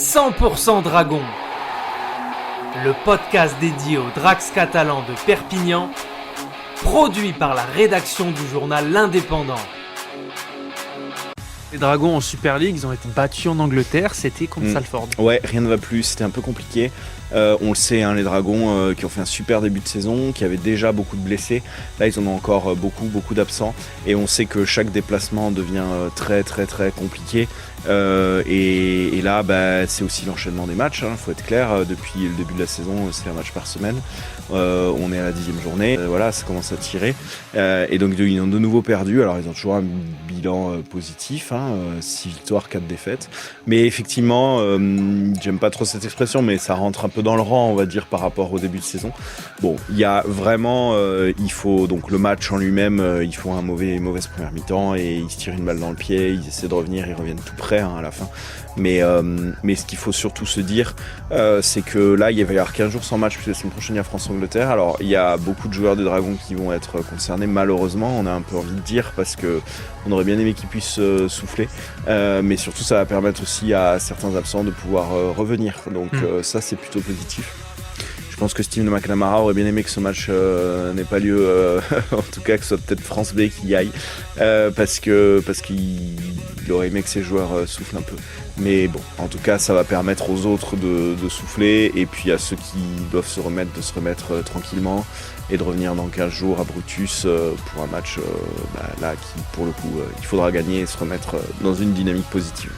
100% Dragon, le podcast dédié aux Drax catalans de Perpignan, produit par la rédaction du journal L'Indépendant. Les Dragons en Super League, ils ont été battus en Angleterre, c'était contre Salford. Ouais, rien ne va plus, c'était un peu compliqué. On le sait, hein, les Dragons qui ont fait un super début de saison, qui avaient déjà beaucoup de blessés. Là, ils en ont encore beaucoup d'absents. Et on sait que chaque déplacement devient très compliqué. Et là, c'est aussi l'enchaînement des matchs, hein, faut être clair. Depuis le début de la saison, c'est un match par semaine. On est à la 10e journée. Voilà, ça commence à tirer. Et donc, ils ont de nouveau perdu. Alors, ils ont toujours un bilan positif, 6 victoires, 4 défaites. Mais effectivement, j'aime pas trop cette expression, mais ça rentre un peu dans le rang, on va dire, par rapport au début de saison. Bon, il y a vraiment, il faut donc le match en lui-même, ils font une mauvaise première mi-temps et ils se tirent une balle dans le pied, ils essaient de revenir, ils reviennent tout près à la fin. Mais ce qu'il faut surtout se dire, c'est que là, il va y avoir 15 jours sans match, puisque la semaine prochaine, il y a France-Angleterre. Alors, il y a beaucoup de joueurs des Dragons qui vont être concernés, malheureusement, on a un peu envie de dire, parce que on aurait bien aimé qu'ils puissent souffler. Mais surtout, ça va permettre aussi à certains absents de pouvoir revenir. Donc ça, c'est plutôt positif. Je pense que Steven McNamara aurait bien aimé que ce match n'ait pas lieu, en tout cas que ce soit peut-être France B qui y aille, parce qu'il aurait aimé que ses joueurs soufflent un peu. Mais bon, en tout cas, ça va permettre aux autres de souffler, et puis à ceux qui doivent se remettre, de se remettre tranquillement, et de revenir dans 15 jours à Brutus pour un match là qui, pour le coup, il faudra gagner et se remettre dans une dynamique positive.